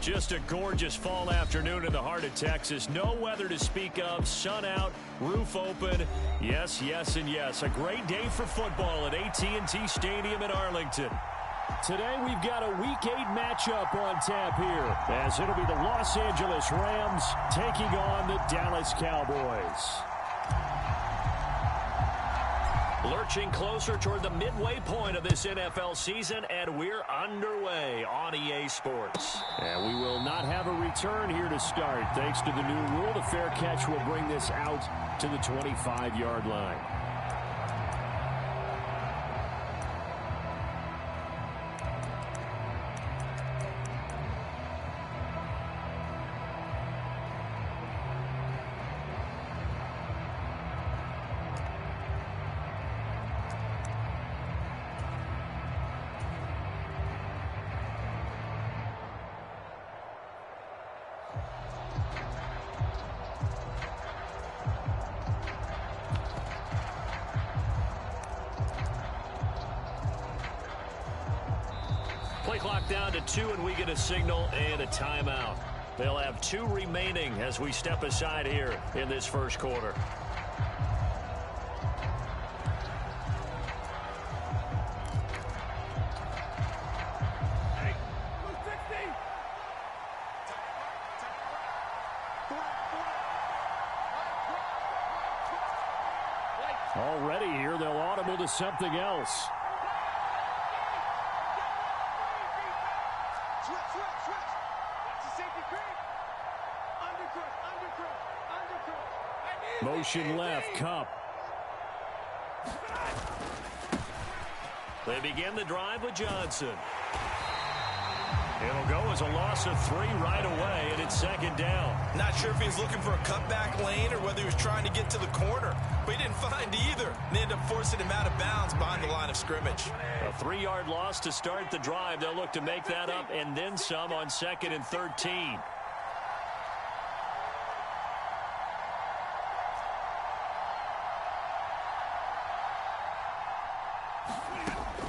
Just a gorgeous fall afternoon in the heart of Texas. No weather to speak of. Sun out, roof open. Yes, yes, and yes. A great day for football at AT&T Stadium in Arlington. Today we've got a Week 8 matchup on tap here, as it'll be the Los Angeles Rams taking on the Dallas Cowboys. Lurching closer toward the midway point of this NFL season, and we're underway on EA Sports. And we will not have a return here to start. Thanks to the new rule, the fair catch will bring this out to the 25-yard line. Play clock down to 2, and we get a signal and a timeout. They'll have 2 remaining as we step aside here in this first quarter. Already here, they'll audible to something else. Motion left, Kupp. They begin the drive with Johnson. It'll go as a loss of 3 right away, and it's second down. Not sure if he was looking for a cutback lane or whether he was trying to get to the corner, but he didn't find either. And they ended up forcing him out of bounds behind the line of scrimmage. A 3-yard loss to start the drive. They'll look to make that up and then some on 2nd and 13.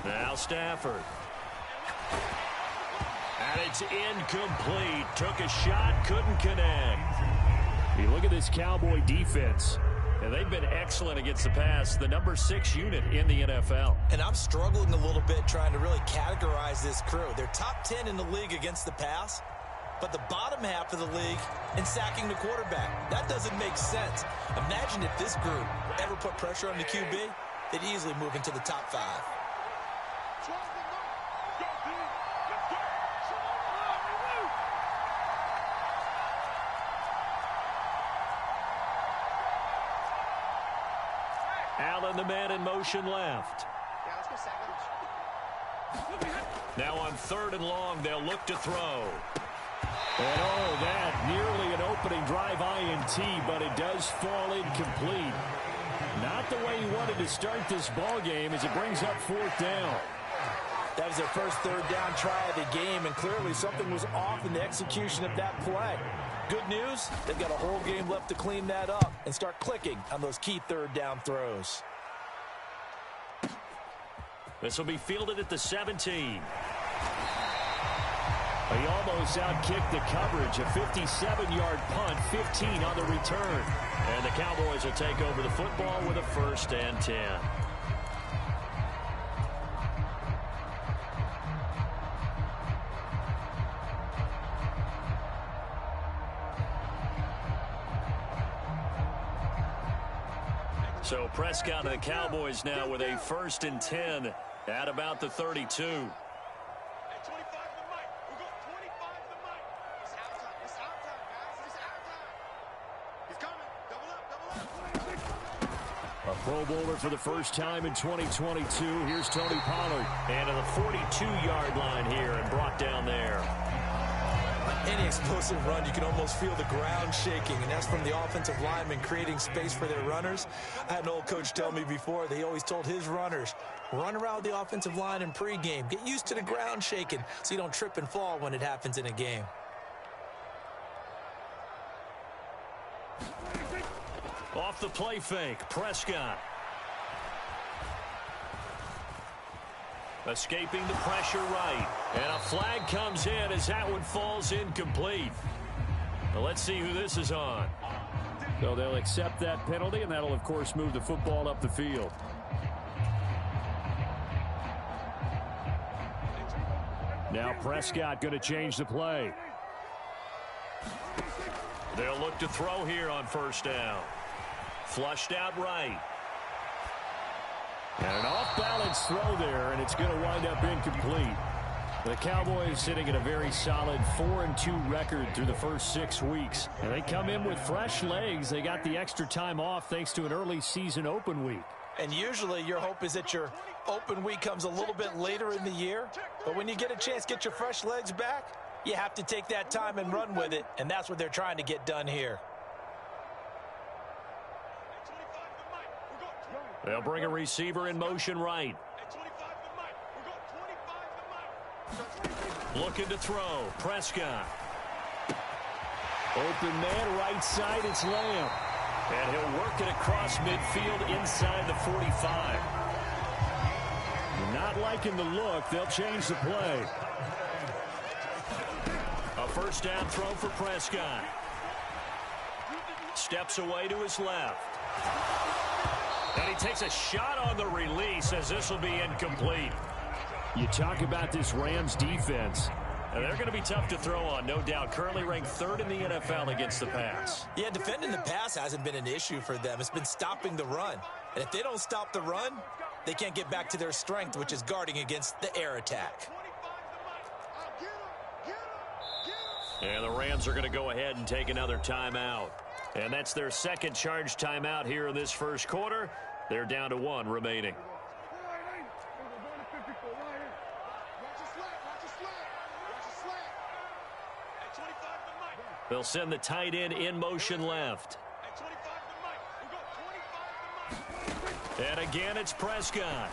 Now Stafford. And it's incomplete. Took a shot, couldn't connect. You look at this Cowboy defense. And they've been excellent against the pass. The number 6 unit in the NFL. And I'm struggling a little bit trying to really categorize this crew. They're top 10 in the league against the pass, but the bottom half of the league in sacking the quarterback. That doesn't make sense. Imagine if this group ever put pressure on the QB, they'd easily move into the top 5. Allen, the man in motion left. Now on 3rd and long, they'll look to throw. And oh, that nearly an opening drive INT, but it does fall incomplete. Not the way he wanted to start this ball game as it brings up 4th down. That was their first 3rd down try of the game, and clearly something was off in the execution of that play. Good news, they've got a whole game left to clean that up and start clicking on those key 3rd down throws. This will be fielded at the 17. He almost outkicked the coverage. A 57-yard punt, 15 on the return. And the Cowboys will take over the football with a 1st and 10. So Prescott and the Cowboys now with a 1st and 10 at about the 32. A Pro Bowler for the first time in 2022. Here's Tony Pollard. And to the 42-yard line here and brought down there. Any explosive run, you can almost feel the ground shaking, and that's from the offensive linemen creating space for their runners. I had an old coach tell me before, they always told his runners, run around the offensive line in pregame. Get used to the ground shaking so you don't trip and fall when it happens in a game. Off the play fake, Prescott. Escaping the pressure right. And a flag comes in as that one falls incomplete. Well, let's see who this is on. So they'll accept that penalty, and that'll, of course, move the football up the field. Now Prescott going to change the play. They'll look to throw here on first down. Flushed out right. And an off-balance throw there, and it's going to wind up incomplete. The Cowboys sitting at a very solid 4-2 record through the first 6 weeks. And they come in with fresh legs. They got the extra time off thanks to an early season open week. And usually your hope is that your open week comes a little bit later in the year. But when you get a chance to get your fresh legs back, you have to take that time and run with it. And that's what they're trying to get done here. They'll bring a receiver in motion right. Looking to throw. Prescott. Open man right side. It's Lamb. And he'll work it across midfield inside the 45. Not liking the look. They'll change the play. A first down throw for Prescott. Steps away to his left. And he takes a shot on the release as this will be incomplete. You talk about this Rams defense. And they're going to be tough to throw on, no doubt. Currently ranked 3rd in the NFL against the pass. Yeah, defending the pass hasn't been an issue for them. It's been stopping the run. And if they don't stop the run, they can't get back to their strength, which is guarding against the air attack. And the Rams are going to go ahead and take another timeout. And that's their second charge timeout here in this first quarter. They're down to 1 remaining. They'll send the tight end in motion left. And again, it's Prescott.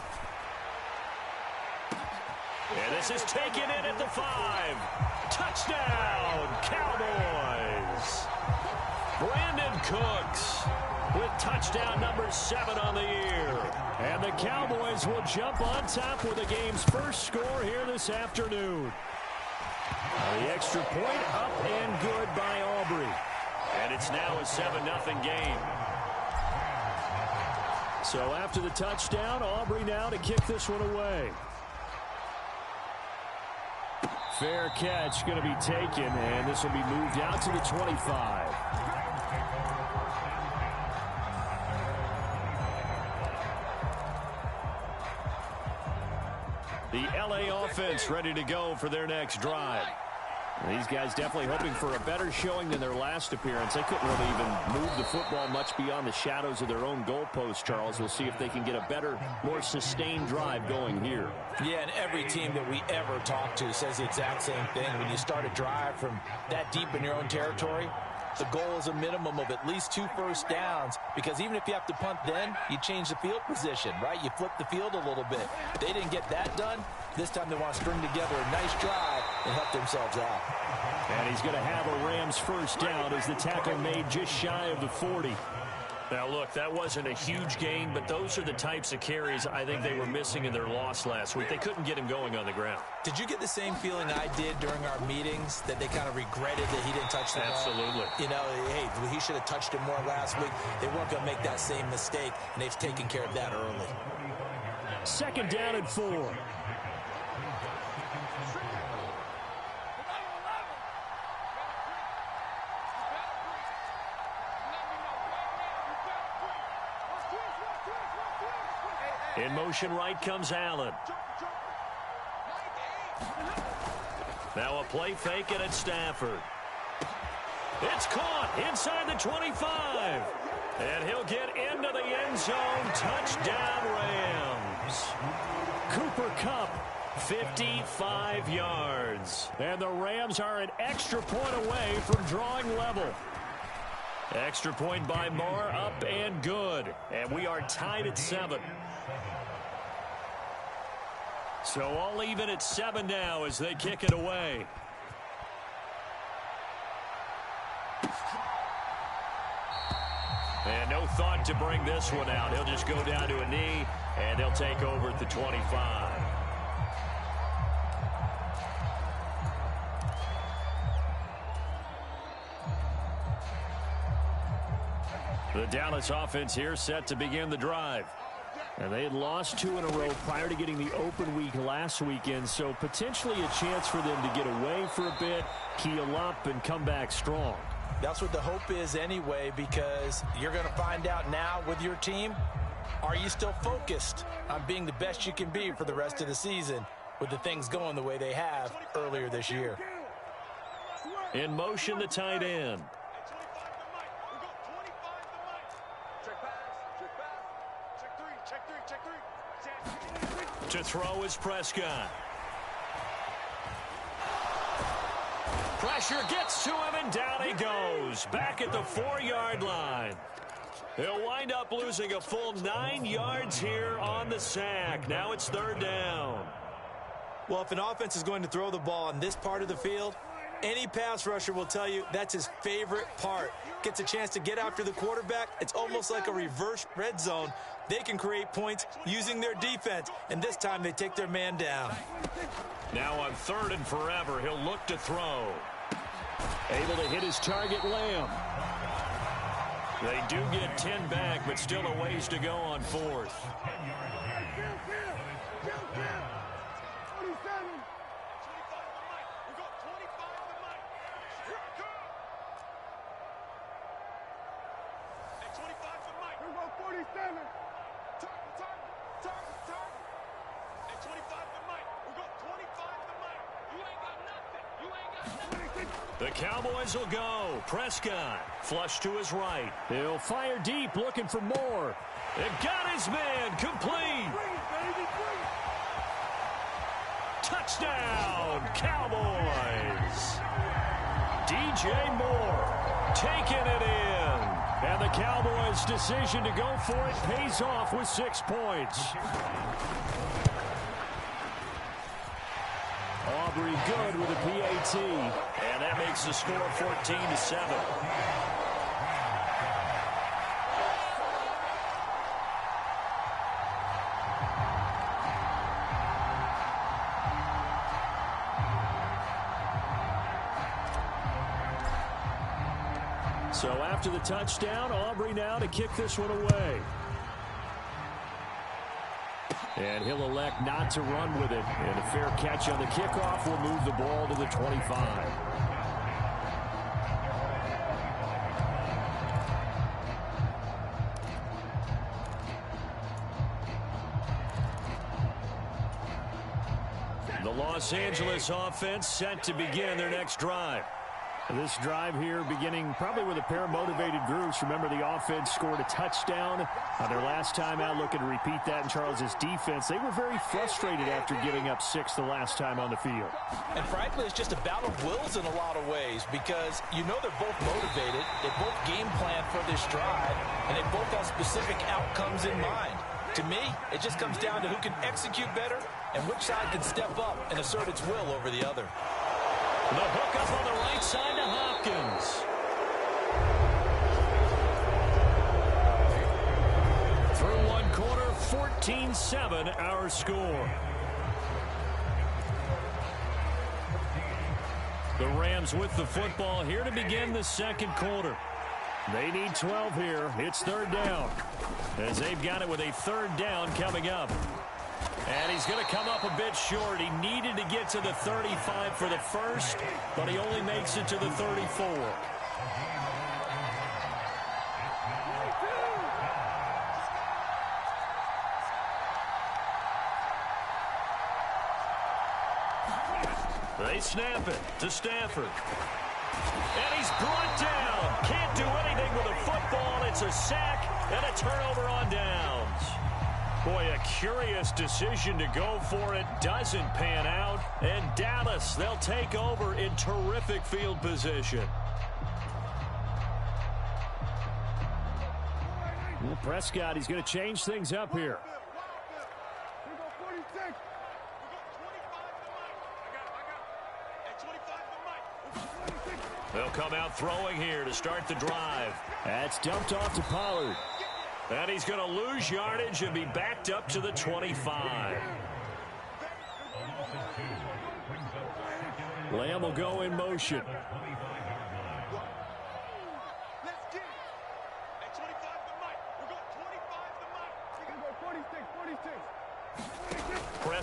And this is taken in at the 5. Touchdown, Cowboys. Brandon Cooks with touchdown number 7 on the year. And the Cowboys will jump on top with the game's first score here this afternoon. The extra point up and good by Aubrey. And it's now a 7-0 game. So after the touchdown, Aubrey now to kick this one away. Fair catch going to be taken, and this will be moved out to the 25. The LA offense ready to go for their next drive. These guys definitely hoping for a better showing than their last appearance. They couldn't really even move the football much beyond the shadows of their own goalpost, Charles. We'll see if they can get a better, more sustained drive going here. Yeah, and every team that we ever talk to says the exact same thing. When you start a drive from that deep in your own territory, the goal is a minimum of at least 2 first downs, because even if you have to punt then, you change the field position, right? You flip the field a little bit. They didn't get that done. This time they want to string together a nice drive and help themselves out. And he's going to have a Rams first down as the tackle made just shy of the 40. Now, look, that wasn't a huge gain, but those are the types of carries I think they were missing in their loss last week. They couldn't get him going on the ground. Did you get the same feeling I did during our meetings, that they kind of regretted that he didn't touch the ball? Absolutely. You know, hey, he should have touched it more last week. They weren't going to make that same mistake, and they've taken care of that early. 2nd down and 4. In motion right comes Allen. Now a play fake, and it's Stafford. It's caught inside the 25. And he'll get into the end zone. Touchdown, Rams. Cooper Kupp, 55 yards. and the Rams are an extra point away from drawing level. Extra point by Moore, up and good. And we are tied at 7. So all even at 7 now as they kick it away. And no thought to bring this one out. He'll just go down to a knee, and they'll take over at the 25. The Dallas offense here set to begin the drive. And they had lost 2 in a row prior to getting the open week last weekend, so potentially a chance for them to get away for a bit, keel up, and come back strong. That's what the hope is anyway, because you're going to find out now with your team, are you still focused on being the best you can be for the rest of the season with the things going the way they have earlier this year? In motion, the tight end. To throw is Prescott. Pressure gets to him, and down he goes. Back at the 4-yard line. He'll wind up losing a full 9 yards here on the sack. Now it's 3rd down. Well, if an offense is going to throw the ball on this part of the field, any pass rusher will tell you that's his favorite part. Gets a chance to get after the quarterback. It's almost like a reverse red zone. They can create points using their defense, and this time they take their man down. Now on 3rd and forever, he'll look to throw. Able to hit his target, Lamb. They do get 10 back, but still a ways to go on 4th. The Cowboys will go. Prescott, flush to his right. He'll fire deep, looking for more. It got his man, complete. Touchdown, Cowboys. DJ Moore taking it in. And the Cowboys' decision to go for it pays off with 6 points. Aubrey good with a PAT. And that makes the score 14-7. So after the touchdown, Aubrey now to kick this one away. And he'll elect not to run with it. And a fair catch on the kickoff will move the ball to the 25. The Los Angeles offense set to begin their next drive. This drive here beginning probably with a pair of motivated groups. Remember, the offense scored a touchdown on their last time out, looking to repeat that in Charles' defense. They were very frustrated after giving up 6 the last time on the field. And frankly, it's just a battle of wills in a lot of ways, because you know they're both motivated, they both game plan for this drive, and they both have specific outcomes in mind. To me, it just comes down to who can execute better and which side can step up and assert its will over the other. The hook up on the right side to Hopkins. Through one quarter, 14-7 our score. The Rams with the football here to begin the second quarter. They need 12 here. It's 3rd down, as they've got it with a 3rd down coming up. And he's going to come up a bit short. He needed to get to the 35 for the first, but he only makes it to the 34. They snap it to Stafford. And he's brought down. Can't do anything with a football. It's a sack and a turnover on downs. Boy, a curious decision to go for it. Doesn't pan out. And Dallas, they'll take over in terrific field position. Well, Prescott, he's going to change things up here. They'll come out throwing here to start the drive. That's dumped off to Pollard. And he's going to lose yardage and be backed up to the 25. Lamb will go in motion. Let's get it. At 25.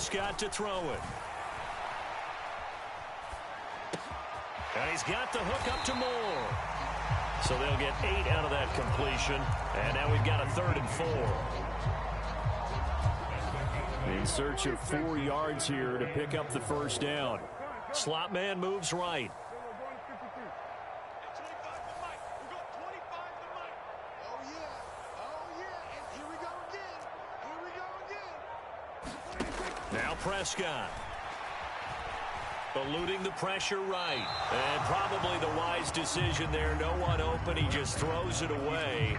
Prescott to throw it. And he's got the hook up to Moore. So they'll get 8 out of that completion. And now we've got a 3rd and 4. In search of 4 yards here to pick up the first down. Slot man moves right. Now Prescott. Eluding the pressure right. And probably the wise decision there. No one open. He just throws it away.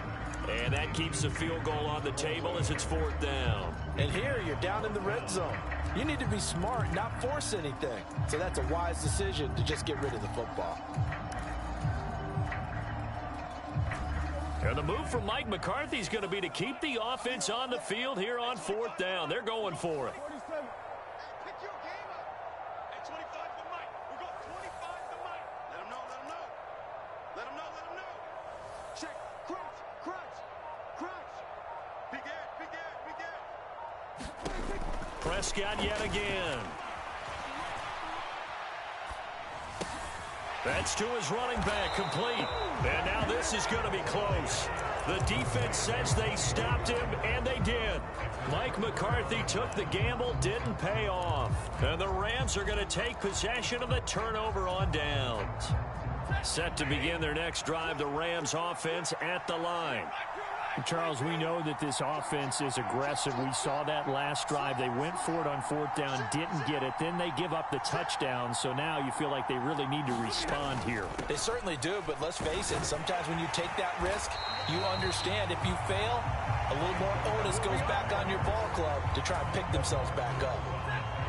And that keeps the field goal on the table as it's 4th down. And here you're down in the red zone. You need to be smart, not force anything. So that's a wise decision to just get rid of the football. And the move from Mike McCarthy is going to be to keep the offense on the field here on 4th down. They're going for it. Prescott yet again. That's to his running back, complete. And now this is going to be close. The defense says they stopped him, and they did. Mike McCarthy took the gamble, didn't pay off. And the Rams are going to take possession of the turnover on downs. Set to begin their next drive, the Rams offense at the line. Charles, we know that this offense is aggressive. We saw that last drive. They went for it on 4th down, didn't get it. Then they give up the touchdown. So now you feel like they really need to respond here. They certainly do, but let's face it. Sometimes when you take that risk, you understand if you fail, a little more onus goes back on your ball club to try and pick themselves back up.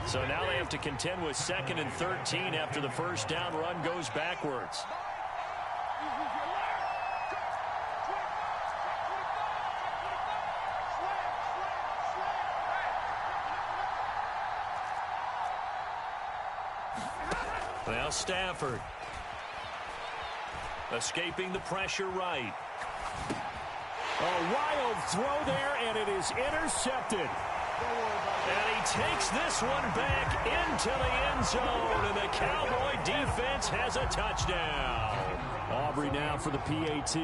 So now they have to contend with 2nd and 13 after the first down run goes backwards. Now Stafford. Escaping the pressure right. A wild throw there, and it is intercepted. And he takes this one back into the end zone, and the Cowboy defense has a touchdown. Aubrey now for the PAT.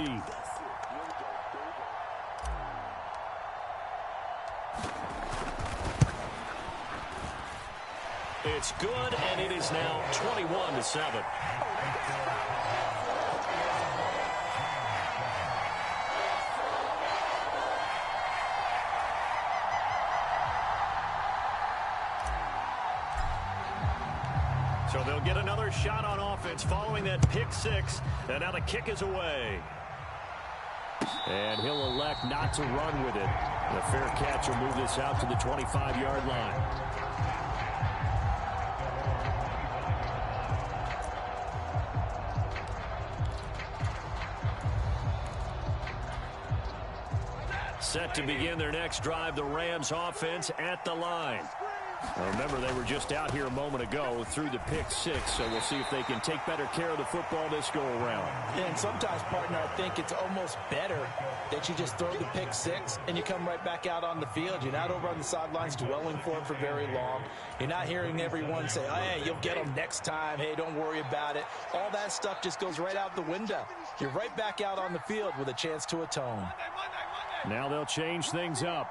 It's good, and it is now 21-7. So they'll get another shot on offense following that pick six, and now the kick is away. And he'll elect not to run with it. The fair catch will move this out to the 25-yard line. Set to begin their next drive, the Rams offense at the line. Now remember, they were just out here a moment ago through the pick six, so we'll see if they can take better care of the football this go-around. Yeah, and sometimes, partner, I think it's almost better that you just throw the pick six and you come right back out on the field. You're not over on the sidelines dwelling for it for very long. You're not hearing everyone say, oh, hey, you'll get them next time. Hey, don't worry about it. All that stuff just goes right out the window. You're right back out on the field with a chance to atone. Now they'll change things up.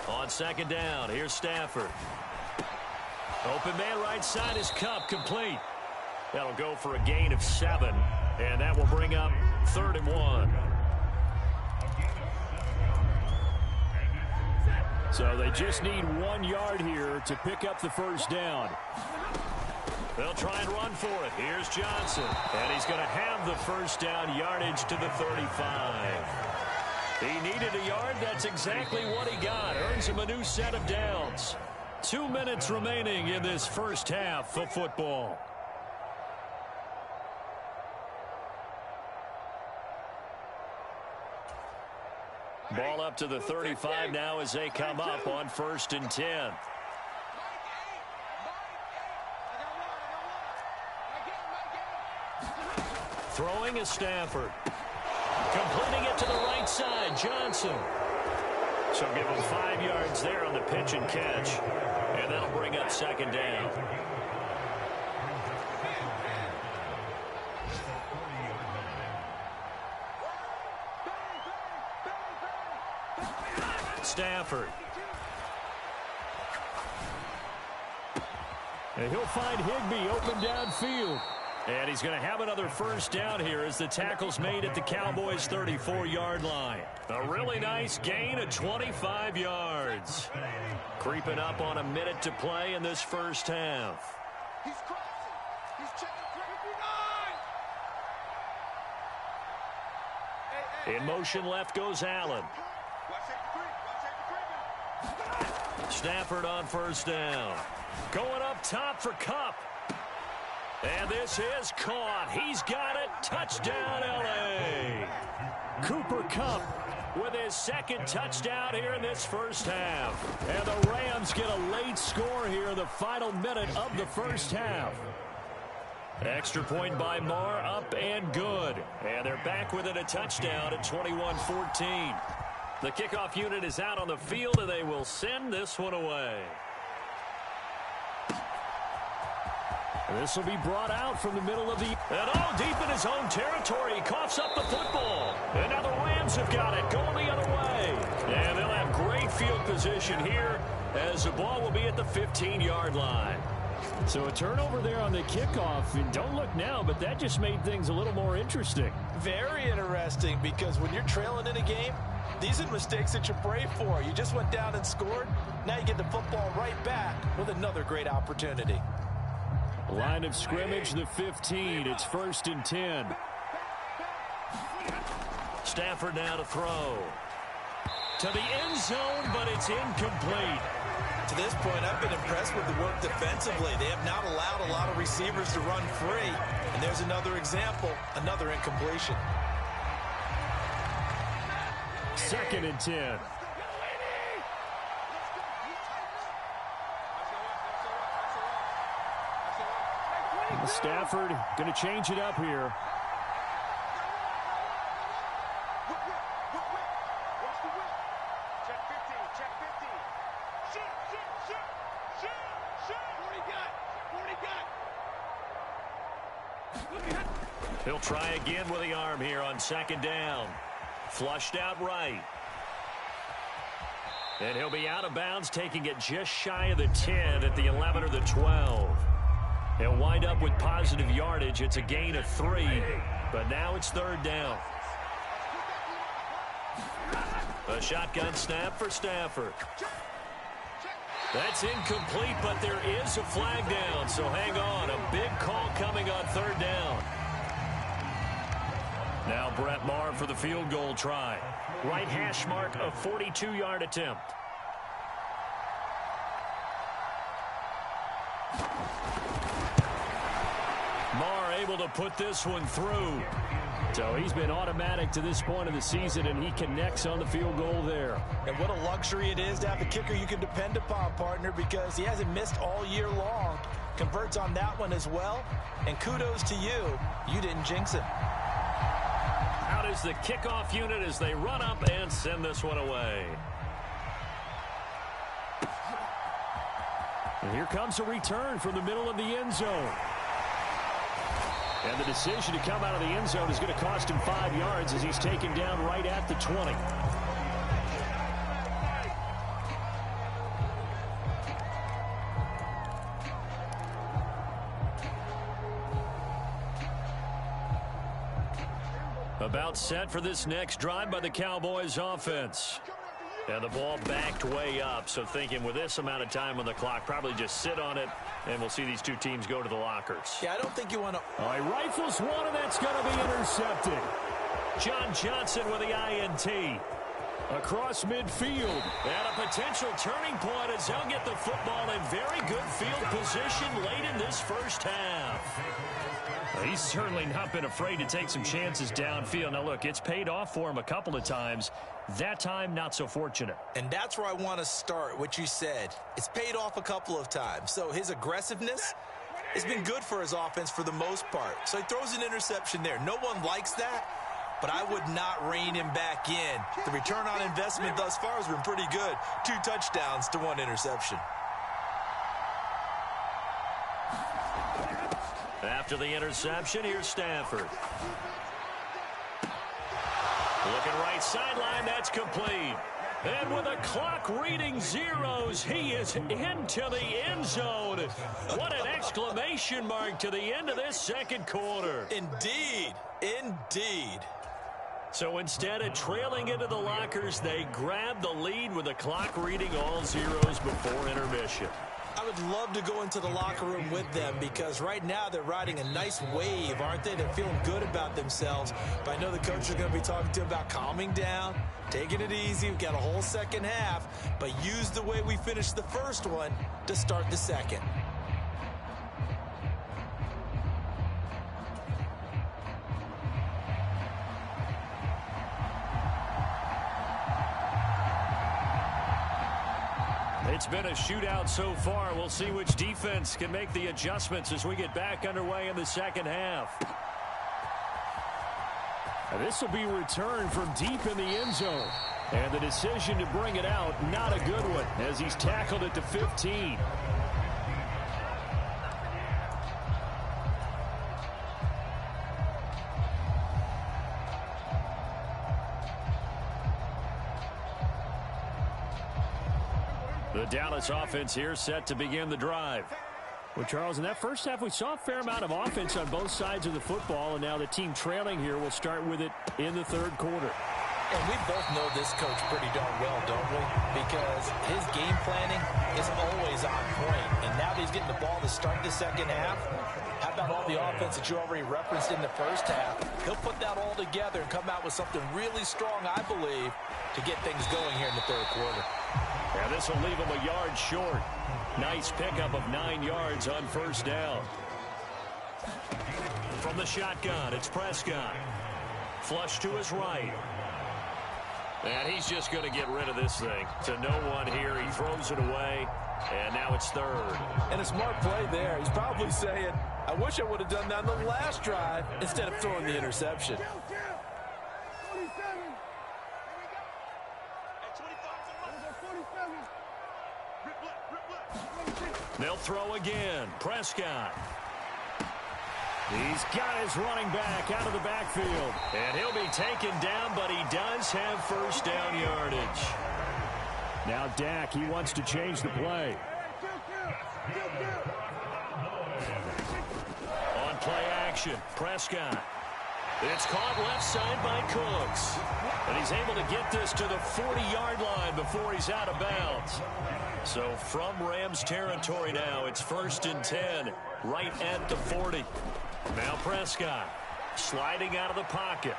On second down, here's Stafford. Open man right side is Kupp, complete. That'll go for a gain of 7, and that will bring up 3rd and 1. So they just need 1 yard here to pick up the first down. They'll try and run for it. Here's Johnson, and he's going to have the first down, yardage to the 35. He needed a yard. That's exactly what he got. Earns him a new set of downs. 2 minutes remaining in this first half of football. Ball up to the 35 now as they come up on 1st and 10. Throwing is Stafford. Completing it to the right side, Johnson. So give him 5 yards there on the pitch and catch. And that'll bring up second down. Stafford. And he'll find Higbee open downfield. And he's going to have another first down here as the tackle's made at the Cowboys' 34-yard line. A really nice gain of 25 yards. Creeping up on a minute to play in this first half. He's crossing. He's checking 59. In motion left goes Allen. Stafford on first down. Going up top for Kupp. And this is caught. He's got it. Touchdown, L.A. Cooper Kupp with his second touchdown here in this first half. And the Rams get a late score here in the final minute of the first half. Extra point by Marr, up and good. And they're back within a touchdown at 21-14. The kickoff unit is out on the field, and they will send this one away. This will be brought out from the middle of the... And all deep in his own territory. He coughs up the football. And now the Rams have got it, going the other way. And they'll have great field position here as the ball will be at the 15-yard line. So a turnover there on the kickoff. And don't look now, but that just made things a little more interesting. Very interesting, because when you're trailing in a game, these are mistakes that you pray for. You just went down and scored. Now you get the football right back with another great opportunity. Line of scrimmage, the 15. It's 1st and 10. Stafford now to throw. To the end zone, but it's incomplete. To this point, I've been impressed with the work defensively. They have not allowed a lot of receivers to run free. And there's another example, another incompletion. 2nd and 10. Stafford going to change it up here. Check 15. Check 15. Shoot. 40 got. He'll try again with the arm here on 2nd down. Flushed out right. And he'll be out of bounds, taking it just shy of the 10 at the 11 or the 12. He'll wind up with positive yardage. It's a gain of 3, but now it's 3rd down. A shotgun snap for Stafford. That's incomplete, but there is a flag down, so hang on. A big call coming on 3rd down. Now Brett Maher for the field goal try. Right hash mark, a 42-yard attempt. Maher able to put this one through. So he's been automatic to this point of the season, and he connects on the field goal there. And what a luxury it is to have a kicker you can depend upon, partner, because he hasn't missed all year long. Converts on that one as well. And kudos to you. You didn't jinx him. Out is the kickoff unit as they run up and send this one away. And here comes a return from the middle of the end zone. And the decision to come out of the end zone is going to cost him 5 yards as he's taken down right at the 20. About set for this next drive by the Cowboys offense. And the ball backed way up, so thinking with this amount of time on the clock, probably just sit on it, and we'll see these two teams go to the lockers. Yeah, I don't think you want to... All right, rifles one, and that's going to be intercepted. John Johnson with the INT. Across midfield. And a potential turning point as they'll get the football in very good field position late in this first half. He's certainly not been afraid to take some chances downfield. Now, look, it's paid off for him a couple of times. That time, not so fortunate. And that's where I want to start, what you said. It's paid off a couple of times. So his aggressiveness It's been good for his offense for the most part. So he throws an interception there. No one likes that, but I would not rein him back in. The return on investment thus far has been pretty good. 2 touchdowns to 1 interception. After the interception, here's Stafford. Looking right sideline, that's complete. And with a clock reading zeros, he is into the end zone. What an exclamation mark to the end of this second quarter. Indeed, indeed. So instead of trailing into the lockers, they grab the lead with the clock reading all zeros before intermission. I would love to go into the locker room with them because right now they're riding a nice wave, aren't they? They're feeling good about themselves. But I know the coach is going to be talking to them about calming down, taking it easy. We've got a whole second half, but use the way we finished the first one to start the second. It's been a shootout so far. We'll see which defense can make the adjustments as we get back underway in the second half. This will be returned from deep in the end zone. And the decision to bring it out, not a good one, as he's tackled at the 15. The Dallas offense here set to begin the drive. Well, Charles, in that first half, we saw a fair amount of offense on both sides of the football, and now the team trailing here will start with it in the third quarter. And we both know this coach pretty darn well, don't we? Because his game planning is always on point. And now that he's getting the ball to start the second half, how about all the offense that you already referenced in the first half? He'll put that all together and come out with something really strong, I believe, to get things going here in the third quarter. Yeah, this will leave him a yard short. Nice pickup of 9 yards on first down. From the shotgun, it's Prescott. Flush to his right. And he's just going to get rid of this thing. To no one here. He throws it away. And now it's third. And a smart play there. He's probably saying, I wish I would have done that on the last drive instead of throwing the interception. They'll throw again. Prescott. He's got his running back out of the backfield. And he'll be taken down, but he does have first down yardage. Now Dak, he wants to change the play. On play action, Prescott. It's caught left side by Cooks. And he's able to get this to the 40-yard line before he's out of bounds. So from Rams territory now, it's 1st and 10, right at the 40. Now Prescott sliding out of the pocket.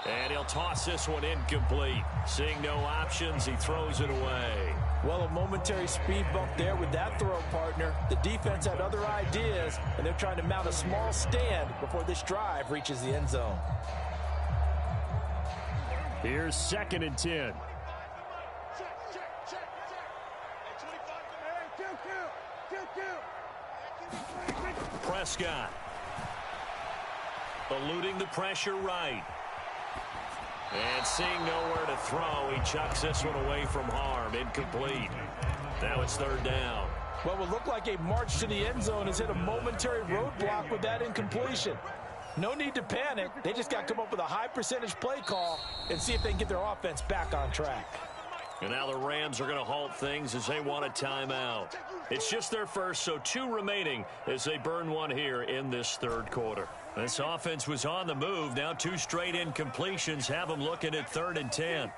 And he'll toss this one incomplete. Seeing no options, he throws it away. Well, a momentary speed bump there with that throw, partner. The defense had other ideas, and they're trying to mount a small stand before this drive reaches the end zone. Here's 2nd and 10. Prescott eluding the pressure right. And seeing nowhere to throw, he chucks this one away from harm. Incomplete. Now it's 3rd down. Well, it would look like a march to the end zone has hit a momentary roadblock with that incompletion. No need to panic. They just got to come up with a high percentage play call and see if they can get their offense back on track. And now the Rams are going to halt things as they want a timeout. It's just their first, so 2 remaining as they burn one here in this 3rd quarter. This offense was on the move. Now 2 straight incompletions have them looking at 3rd and 10.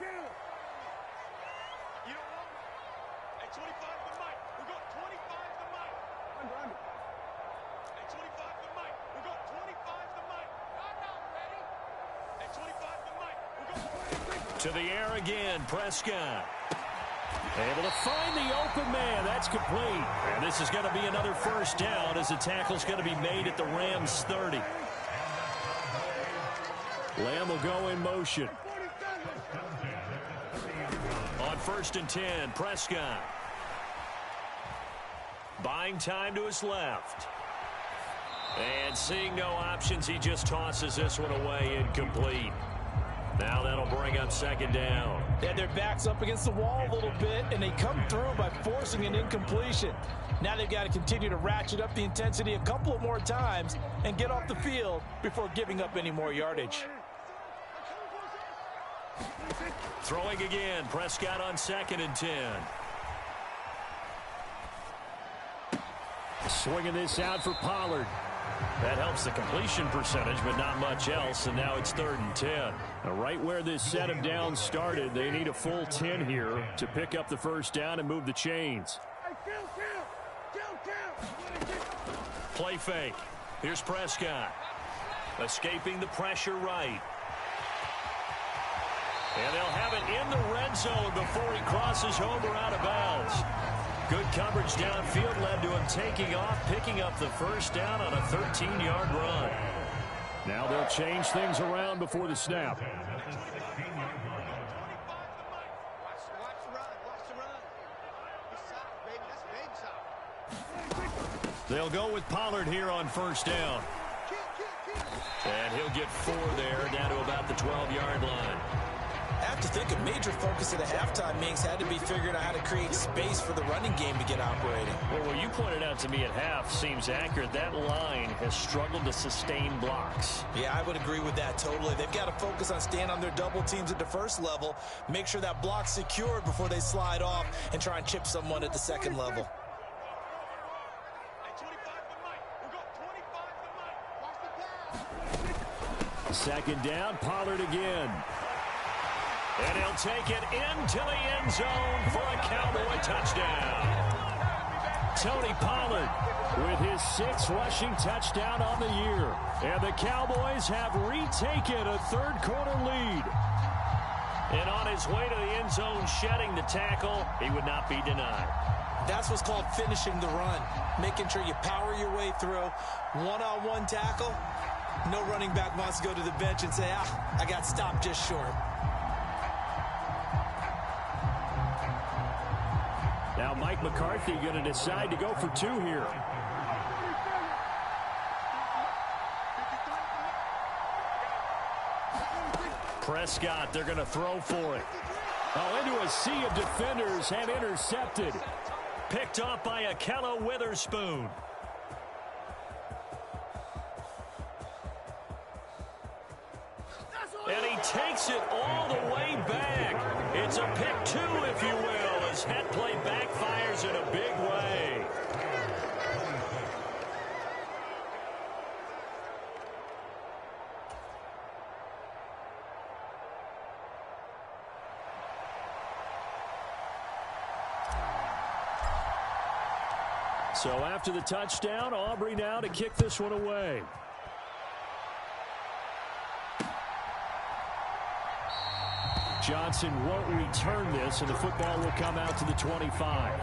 To the air again, Prescott. Able to find the open man. That's complete. And this is going to be another first down as the tackle's going to be made at the Rams 30. Lamb will go in motion. On 1st and 10, Prescott. Buying time to his left. And seeing no options, he just tosses this one away, incomplete. Now that'll bring up second down. Yeah, their back's up against the wall a little bit, and they come through by forcing an incompletion. Now they've got to continue to ratchet up the intensity a couple of more times and get off the field before giving up any more yardage. Throwing again, Prescott on 2nd and 10. Swinging this out for Pollard. That helps the completion percentage, but not much else, and now it's 3rd and 10. Now, right where this set of downs started, they need a full 10 here to pick up the first down and move the chains. Play fake. Here's Prescott. Escaping the pressure right. And they'll have it in the red zone before he crosses over out of bounds. Good coverage downfield led to him taking off, picking up the first down on a 13-yard run. Now they'll change things around before the snap. They'll go with Pollard here on first down. And he'll get 4 there, down to about the 12-yard line. I have to think a major focus at the halftime meetings had to be figuring out how to create space for the running game to get operating. Well, what you pointed out to me at half seems accurate. That line has struggled to sustain blocks. Yeah, I would agree with that totally. They've got to focus on staying on their double teams at the first level, make sure that block's secured before they slide off and try and chip someone at the second level. Second down, Pollard again. And he'll take it into the end zone for a Cowboy touchdown. Tony Pollard with his 6th rushing touchdown on the year. And the Cowboys have retaken a third-quarter lead. And on his way to the end zone, shedding the tackle, he would not be denied. That's what's called finishing the run, making sure you power your way through. One-on-one tackle, no running back wants to go to the bench and say, I got stopped just short. Now Mike McCarthy going to decide to go for 2 here. Prescott, they're going to throw for it. Oh, into a sea of defenders and intercepted. Picked off by Ahkello Witherspoon. And he takes it all the way back. It's a pick 2, if you will, as head play backfires in a big way. So after the touchdown, Aubrey now to kick this one away. Johnson won't return this, and the football will come out to the 25.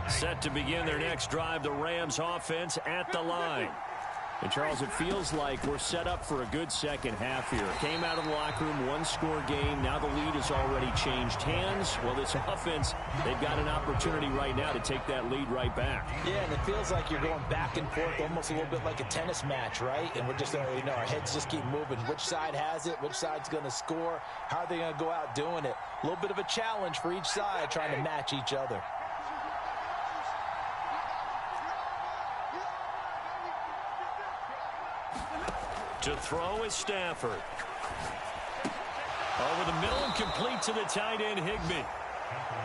Set to begin their next drive, the Rams offense at the line. And, Charles, it feels like we're set up for a good second half here. Came out of the locker room, one-score game. Now the lead has already changed hands. Well, this offense, they've got an opportunity right now to take that lead right back. Yeah, and it feels like you're going back and forth almost a little bit like a tennis match, right? And we're just, our heads just keep moving. Which side has it? Which side's going to score? How are they going to go out doing it? A little bit of a challenge for each side trying to match each other. To throw is Stafford. Over the middle and complete to the tight end, Higbee.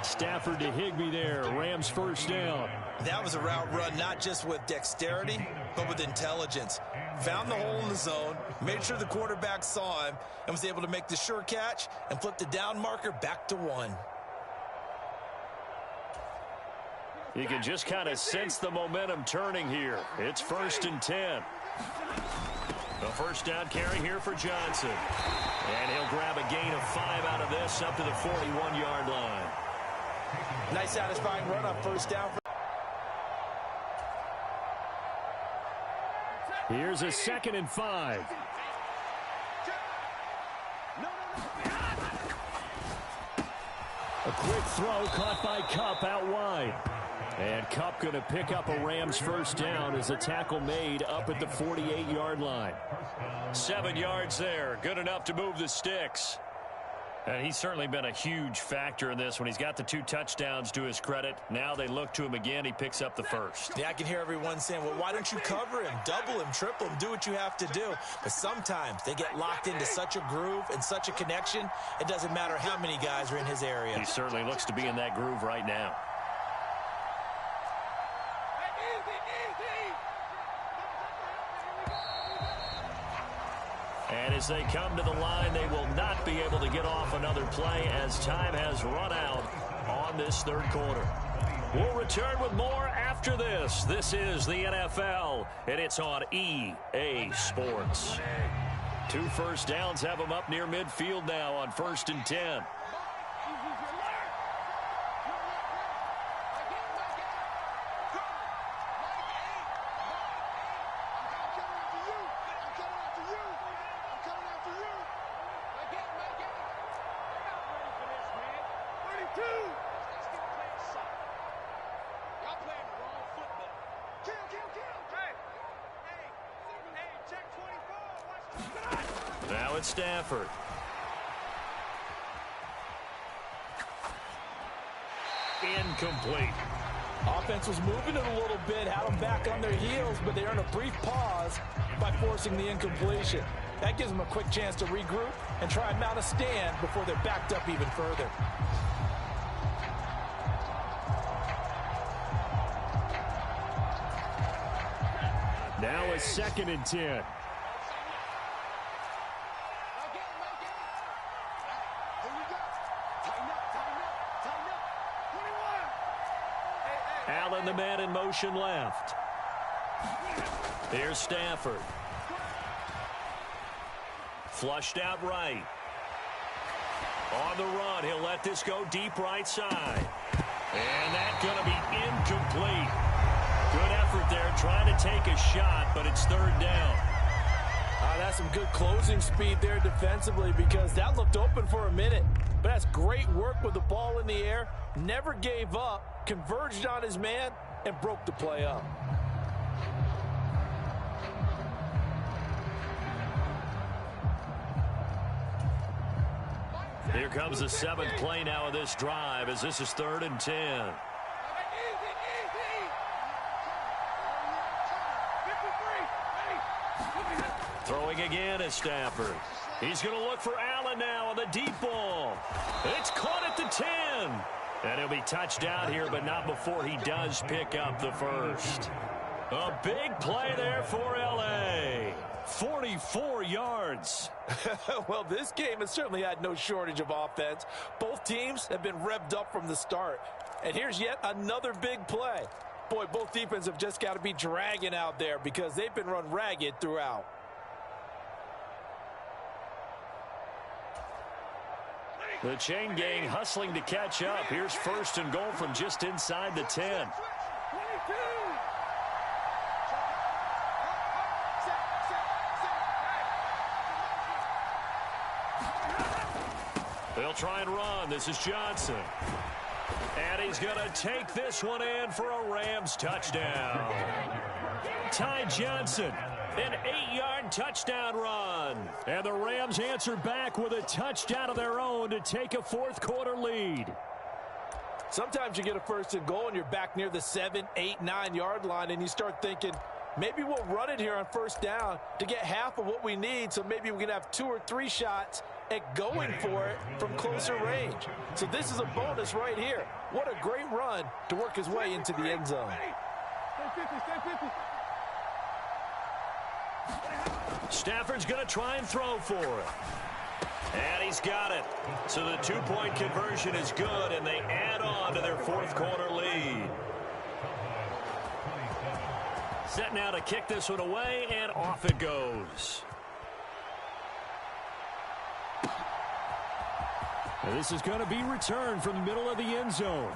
Stafford to Higbee there. Rams first down. That was a route run not just with dexterity, but with intelligence. Found the hole in the zone, made sure the quarterback saw him, and was able to make the sure catch and flip the down marker back to 1. You can just kind of sense the momentum turning here. It's 1st and 10. A first down carry here for Johnson. And he'll grab a gain of 5 out of this up to the 41-yard line. Nice satisfying run on first down. Here's a 2nd and 5. A quick throw caught by Kupp out wide. And Kupp going to pick up a Rams first down as a tackle made up at the 48-yard line. 7 yards there. Good enough to move the sticks. And he's certainly been a huge factor in this when he's got the 2 touchdowns to his credit. Now they look to him again. He picks up the first. Yeah, I can hear everyone saying, well, why don't you cover him, double him, triple him, do what you have to do. But sometimes they get locked into such a groove and such a connection, it doesn't matter how many guys are in his area. He certainly looks to be in that groove right now. And as they come to the line, they will not be able to get off another play as time has run out on this third quarter. We'll return with more after this. This is the NFL, and it's on EA Sports. 2 first downs have them up near midfield now on 1st and 10. Now it's Stafford. Incomplete. Offense was moving it a little bit, had them back on their heels, but they earned a brief pause by forcing the incompletion. That gives them a quick chance to regroup and try and mount a stand before they're backed up even further. Now a 2nd and 10. Allen, the man in motion left. Here's Stafford. Flushed out right. On the run, he'll let this go deep right side. And that's going to be incomplete. Good effort there, trying to take a shot, but it's 3rd down. That's some good closing speed there defensively because that looked open for a minute. But that's great work with the ball in the air. Never gave up, converged on his man, and broke the play up. Here comes the 7th play now of this drive as this is 3rd and 10. Throwing again is Stafford. He's going to look for Allen now on the deep ball. It's caught at the 10. And he'll be touched out here, but not before he does pick up the first. A big play there for L.A. 44 yards. Well, this game has certainly had no shortage of offense. Both teams have been revved up from the start. And here's yet another big play. Boy, both defenses have just got to be dragging out there because they've been run ragged throughout. The chain gang hustling to catch up. Here's 1st and goal from just inside the 10. They'll try and run. This is Johnson. And he's going to take this one in for a Rams touchdown. Ty Johnson, an 8-yard touchdown run. And the Rams answer back with a touchdown of their own to take a 4th quarter lead. Sometimes you get a 1st and goal and you're back near the 7, 8, 9-yard line and you start thinking, maybe we'll run it here on 1st down to get half of what we need, so maybe we can have 2 or 3 shots at going for it from closer range. So this is a bonus right here. What a great run to work his way into the end zone. Stafford's going to try and throw for it. And he's got it. So the 2-point conversion is good, and they add on to their 4th quarter lead. Set now to kick this one away, and off it goes. And this is going to be returned from the middle of the end zone.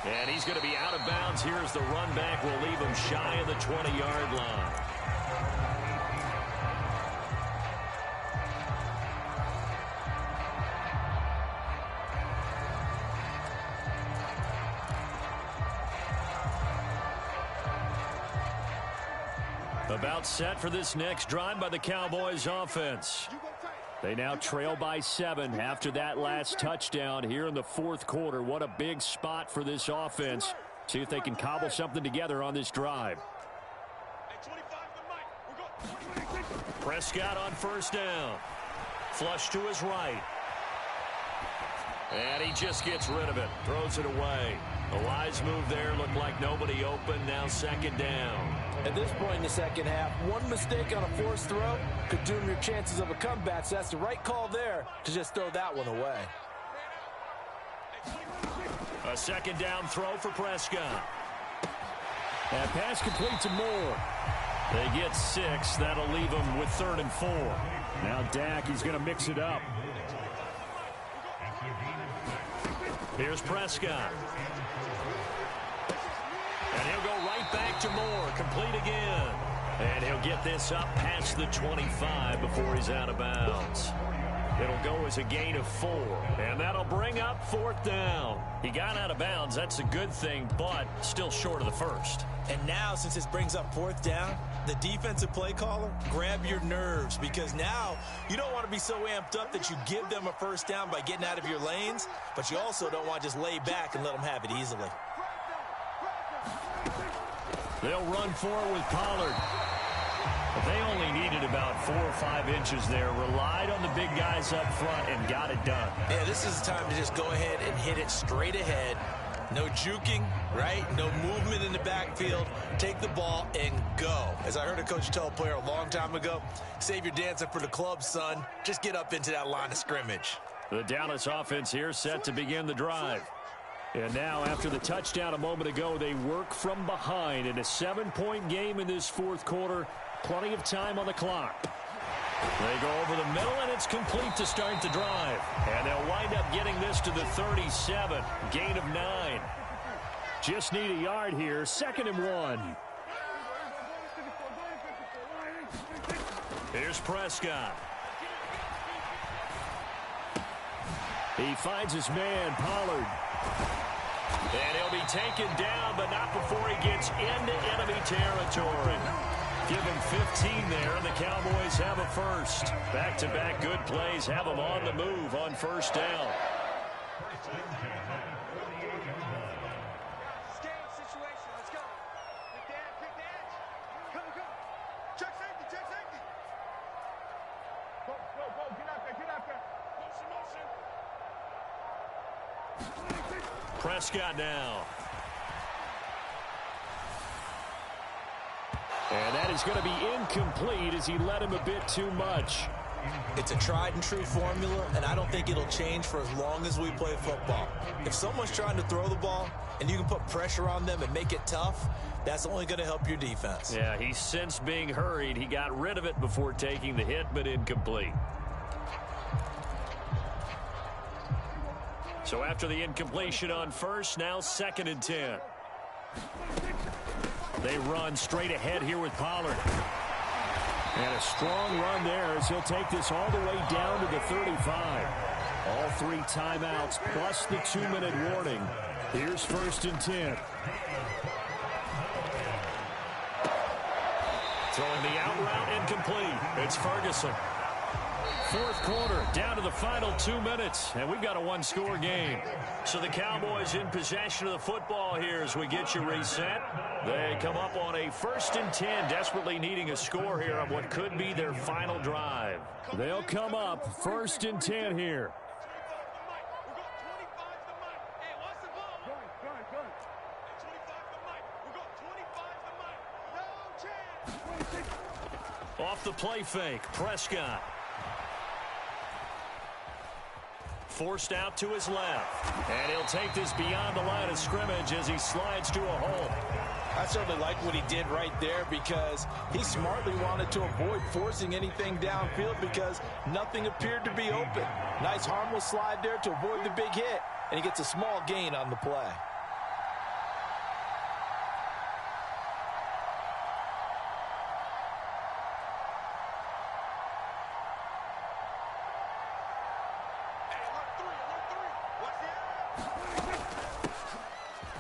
And he's going to be out of bounds here as the run back will leave him shy of the 20-yard line. About set for this next drive by the Cowboys offense. They now trail by 7 after that last touchdown here in the fourth quarter. What a big spot for this offense. See if they can cobble something together on this drive. Prescott on first down. Flush to his right. And he just gets rid of it. Throws it away. A wise move there. Looked like nobody open. Now second down. At this point in the second half, one mistake on a forced throw could doom your chances of a comeback. So that's the right call there to just throw that one away. A second down throw for Prescott. That pass complete to Moore. They get 6. That'll leave them with 3rd and 4. Now Dak, he's going to mix it up. Here's Prescott. And he'll go right back to Moore. Complete again. And he'll get this up past the 25 before he's out of bounds. It'll go as a gain of 4. And that'll bring up 4th down. He got out of bounds. That's a good thing, but still short of the first. And now, since this brings up 4th down, the defensive play caller, grab your nerves, because now you don't want to be so amped up that you give them a first down by getting out of your lanes, but you also don't want to just lay back and let them have it easily. They'll run forward with Pollard. But they only needed about 4 or 5 inches there. Relied on the big guys up front and got it done. Yeah, this is the time to just go ahead and hit it straight ahead. No juking, right? No movement in the backfield. Take the ball and go. As I heard a coach tell a player a long time ago, save your dancing for the club, son. Just get up into that line of scrimmage. The Dallas offense here set to begin the drive. And now, after the touchdown a moment ago, they work from behind in a 7-point game in this fourth quarter. Plenty of time on the clock. They go over the middle, and it's complete to start the drive. And they'll wind up getting this to the 37. Gain of 9. Just need a yard here. 2nd and 1. Here's Prescott. He finds his man, Pollard. And he'll be taken down, but not before he gets into enemy territory. Give him 15 there, and the Cowboys have a first. Back-to-back good plays have them on the move on first down. Game situation. Let's go. Quick dad. Come. Check safety. Go. Get out there. Motion. Prescott now. And that is going to be incomplete as he led him a bit too much. It's a tried-and-true formula, and I don't think it'll change for as long as we play football. If someone's trying to throw the ball and you can put pressure on them and make it tough, that's only going to help your defense. Yeah, he sensed being hurried. He got rid of it before taking the hit, but incomplete. So after the incompletion on first, now 2nd and 10. They run straight ahead here with Pollard. And a strong run there as he'll take this all the way down to the 35. All 3 timeouts plus the 2-minute warning. Here's 1st and 10. Throwing the out route incomplete. It's Ferguson. Fourth quarter, down to the final 2 minutes, and we've got a 1-score game. So the Cowboys in possession of the football here as we get you reset. They come up on a 1st and 10, desperately needing a score here on what could be their final drive. They'll come up 1st and 10 here. Off the play fake, Prescott. Forced out to his left. And he'll take this beyond the line of scrimmage as he slides to a hole. I certainly like what he did right there because he smartly wanted to avoid forcing anything downfield because nothing appeared to be open. Nice harmless slide there to avoid the big hit, and he gets a small gain on the play.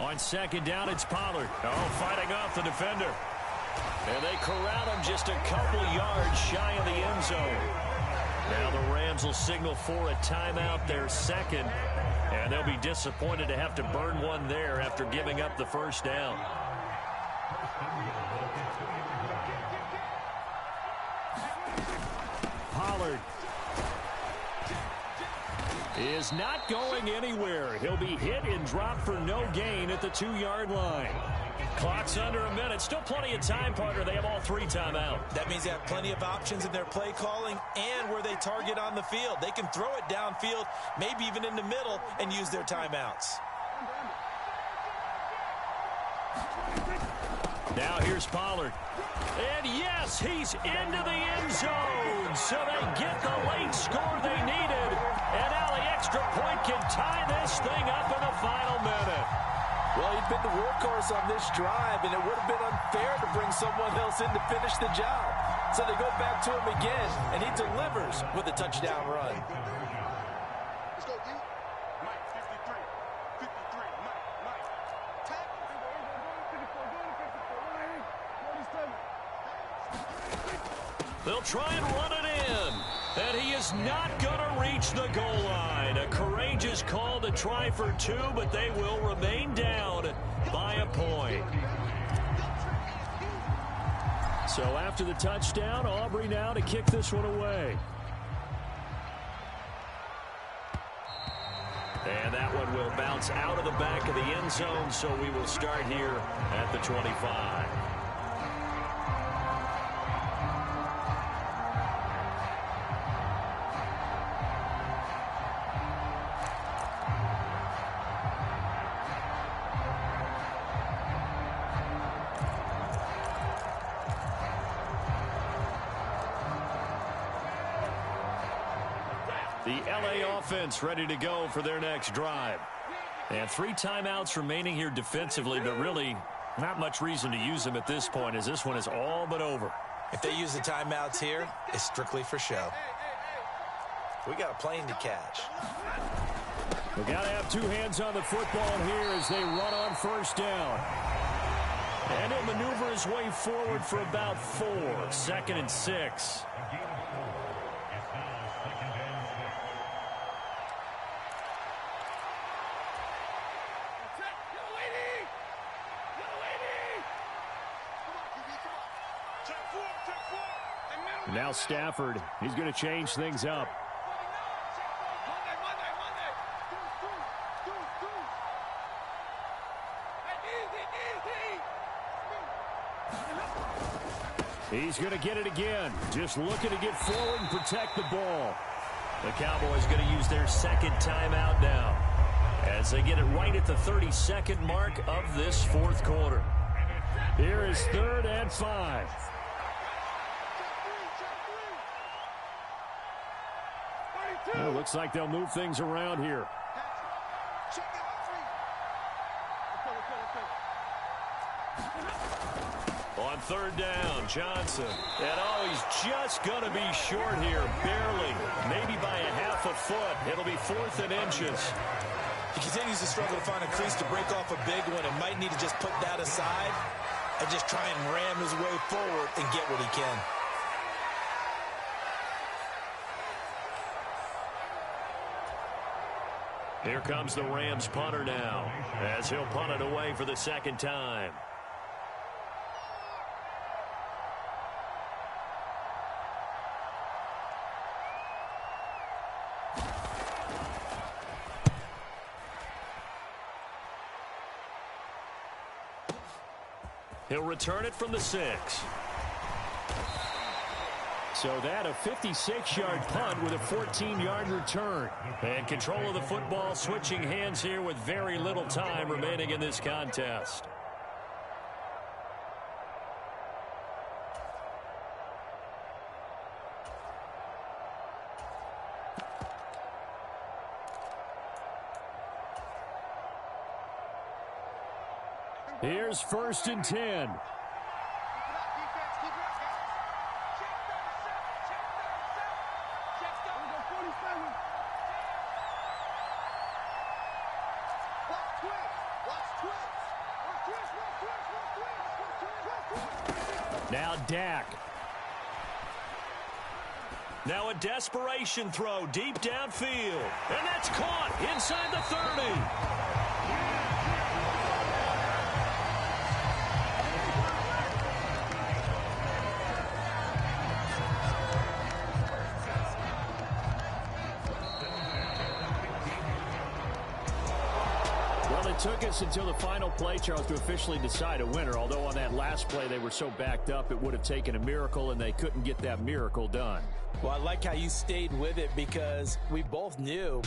On second down, it's Pollard. Oh, fighting off the defender. And they corral him just a couple yards shy of the end zone. Now the Rams will signal for a timeout, their second. And they'll be disappointed to have to burn one there after giving up the first down. Pollard is not going anywhere. He'll be hit and dropped for no gain at the 2-yard line. Clock's under a minute. Still plenty of time, partner. They have all 3 timeout. That means they have plenty of options in their play calling and where they target on the field. They can throw it downfield, maybe even in the middle, and use their timeouts. Now here's Pollard. And yes, he's into the end zone. So they get the late score they needed. And now the extra point can tie this thing up in the final minute. Well, he'd been the workhorse on this drive, and it would have been unfair to bring someone else in to finish the job. So they go back to him again, and he delivers with a touchdown run. Let's go, D. Mike, 53. 53. Mike. Tackle. They'll try and run it in. And he is not going to reach the goal line. A courageous call to try for 2, but they will remain down by a point. So after the touchdown, Aubrey now to kick this one away. And that one will bounce out of the back of the end zone, so we will start here at the 25. The LA offense ready to go for their next drive. And 3 timeouts remaining here defensively, but really not much reason to use them at this point as this one is all but over. If they use the timeouts here, it's strictly for show. We got a plane to catch. We got to have 2 hands on the football here as they run on first down. And he'll maneuver his way forward for about 4. 2nd and 6. Now Stafford, he's going to change things up. He's going to get it again. Just looking to get forward and protect the ball. The Cowboys going to use their 2nd timeout now as they get it right at the 32nd mark of this 4th quarter. Here is 3rd and 5. Well, looks like they'll move things around here. On 3rd down, Johnson. And oh, he's just going to be short here, barely. Maybe by a half a foot. It'll be 4th and inches. He continues to struggle to find a crease to break off a big one and might need to just put that aside and just try and ram his way forward and get what he can. Here comes the Rams punter now as he'll punt it away for the 2nd time. He'll return it from the 6. So that a 56-yard punt with a 14-yard return. And control of the football switching hands here with very little time remaining in this contest. Here's 1st and 10. Now Dak. Now a desperation throw deep downfield. And that's caught inside the 30. It took us until the final play, Charles, to officially decide a winner, although on that last play they were so backed up it would have taken a miracle, and they couldn't get that miracle done. Well, I like how you stayed with it because we both knew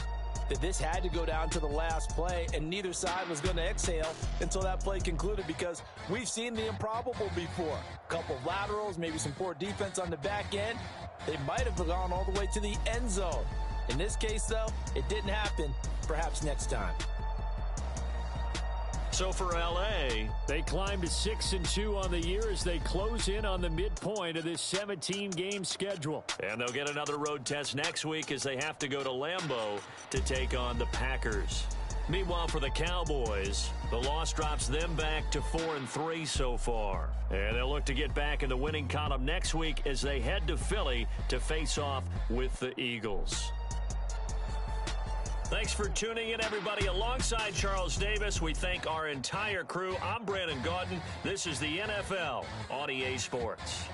that this had to go down to the last play, and neither side was going to exhale until that play concluded because we've seen the improbable before. A couple of laterals, maybe some poor defense on the back end. They might have gone all the way to the end zone. In this case, though, it didn't happen. Perhaps next time. So for L.A., they climb to 6-2 on the year as they close in on the midpoint of this 17-game schedule. And they'll get another road test next week as they have to go to Lambeau to take on the Packers. Meanwhile, for the Cowboys, the loss drops them back to 4-3 so far. And they'll look to get back in the winning column next week as they head to Philly to face off with the Eagles. Thanks for tuning in, everybody. Alongside Charles Davis, we thank our entire crew. I'm Brandon Gaudin. This is the NFL on EA Sports.